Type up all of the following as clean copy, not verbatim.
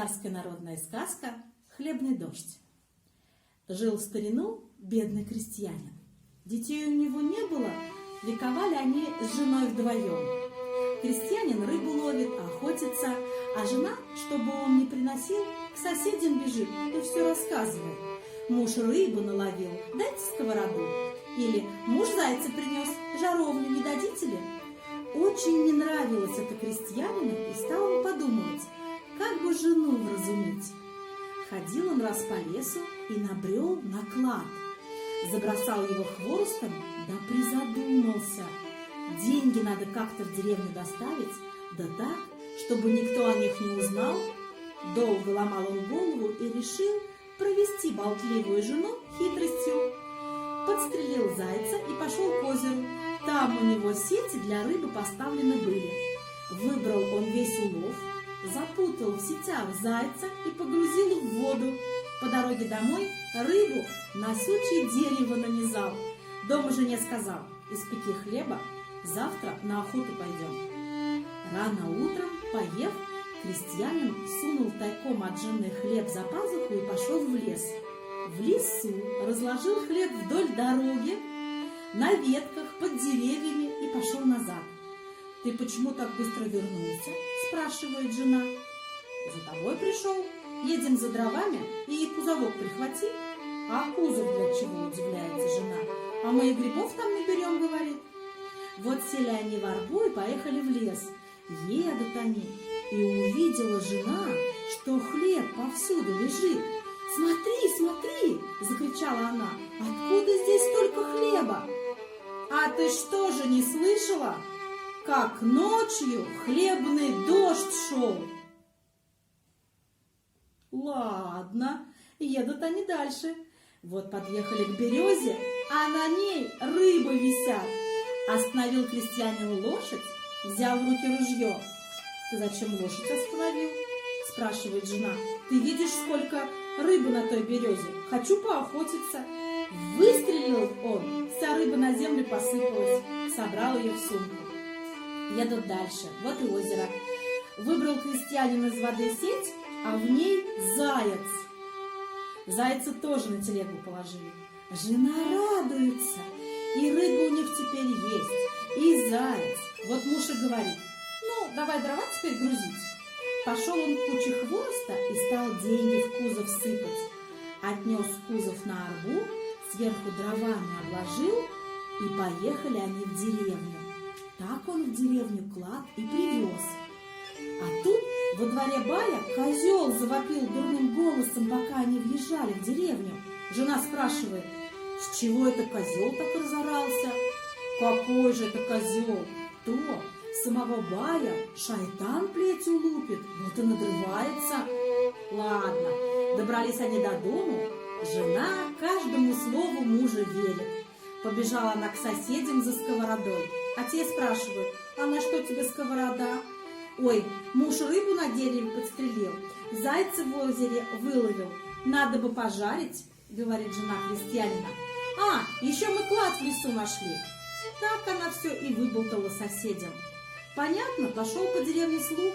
Татарская народная сказка «Хлебный дождь». Жил в старину бедный крестьянин. Детей у него не было, вековали они с женой вдвоем. Крестьянин рыбу ловит, охотится, а жена, чтобы он не приносил, к соседям бежит и все рассказывает. Муж рыбу наловил, дайте сковороду. Или муж зайца принес, жаровню не дадите ли? Очень не нравилось это крестьянину, и стал он подумывать, как бы жену вразумить. Ходил он раз по лесу и набрел на клад. Забросал его хворостом, да призадумался. Деньги надо как-то в деревню доставить, да так, чтобы никто о них не узнал. Долго ломал он голову и решил провести болтливую жену хитростью. Подстрелил зайца и пошел к озеру. Там у него сети для рыбы поставлены были. Выбрал он весь улов, запутал в сетях зайца и погрузил в воду. По дороге домой рыбу на сучье дерево нанизал. Дома жене сказал: испеки хлеба, завтра на охоту пойдем. Рано утром, поев, крестьянин сунул тайком от жены хлеб за пазуху и пошел в лес. В лесу разложил хлеб вдоль дороги, на ветках, под деревьями и пошел назад. «Ты почему так быстро вернулся?» – спрашивает жена. «За тобой пришел. Едем за дровами и кузовок прихвати». «А кузов для чего?» – удивляется жена. «А мы и грибов там наберем», – говорит. Вот сели они в арбу и поехали в лес. Едут они, и увидела жена, что хлеб повсюду лежит. «Смотри, смотри!» – закричала она. «Откуда здесь столько хлеба?» «А ты что же не слышала, как ночью хлебный дождь шел?» Ладно, едут они дальше. Вот подъехали к березе, а на ней рыбы висят. Остановил крестьянин лошадь, взял в руки ружье. «Ты зачем лошадь остановил?» – спрашивает жена. «Ты видишь, сколько рыбы на той березе? Хочу поохотиться». Выстрелил он, вся рыба на землю посыпалась, собрал ее в сумку. Едут дальше, вот и озеро. Выбрал крестьянин из воды сеть, а в ней заяц. Зайца тоже на телегу положили. Жена радуется, и рыба у них теперь есть, и заяц. Вот муж и говорит: ну, давай дрова теперь грузить. Пошел он к куче хвороста и стал деньги в кузов сыпать. Отнес кузов на арбу, сверху дровами обложил, и поехали они в деревню. Так он в деревню клад и привез. А тут во дворе бая козел завопил дурным голосом, пока они въезжали в деревню. Жена спрашивает: с чего это козел так разорался? Какой же это козел? То самого бая шайтан плетью лупит, вот и надрывается. Ладно, добрались они до дому. Жена каждому слову мужа верит. Побежала она к соседям за сковородой. А те спрашивают: а на что тебе сковорода? Ой, муж рыбу на дереве подстрелил, зайца в озере выловил. Надо бы пожарить, говорит жена крестьянина. А, еще мы клад в лесу нашли. Так она все и выболтала соседям. Понятно, пошел по деревне слух.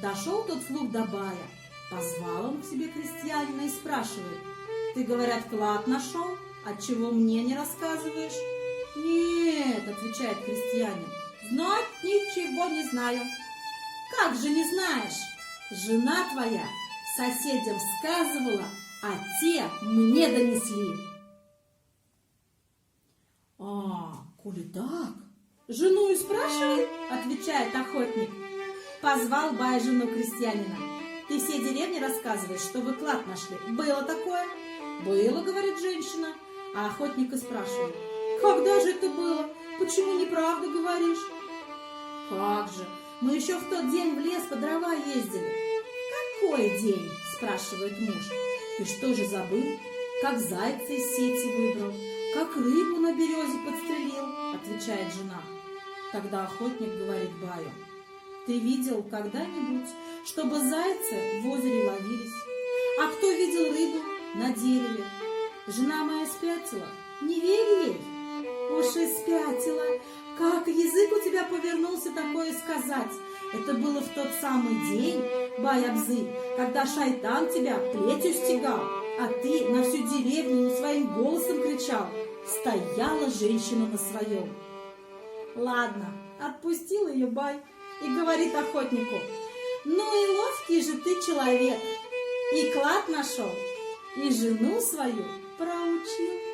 Дошел тот слух до бая. Позвал он к себе крестьянина и спрашивает: ты, говорят, клад нашел? Отчего мне не рассказываешь? Нет, отвечает крестьянин, знать ничего не знаю. Как же не знаешь? Жена твоя соседям сказывала, а те мне донесли. А, коли так, жену и спрашивай, отвечает охотник. Позвал бай жену крестьянина. Ты все деревни рассказываешь, что вы клад нашли. Было такое? Было, говорит женщина. А охотник и спрашивает: когда же это было? Почему неправду говоришь? Как же, мы еще в тот день в лес по дрова ездили. Какой день? Спрашивает муж. Ты что же забыл? Как зайца из сети выбрал, как рыбу на березе подстрелил, отвечает жена. Тогда охотник говорит баю: ты видел когда-нибудь, чтобы зайцы в озере ловились? А кто видел рыбу на дереве? Жена моя спятила, не верь ей. Уж и спятила, Как язык у тебя повернулся такое сказать? Это было в тот самый день, Бай-Абзы, когда шайтан тебя плетью стегал, а ты на всю деревню своим голосом кричал. Стояла женщина на своем. Ладно, отпустил ее Бай и говорит охотнику: ну и ловкий же ты человек, и клад нашел, и жену свою проучил.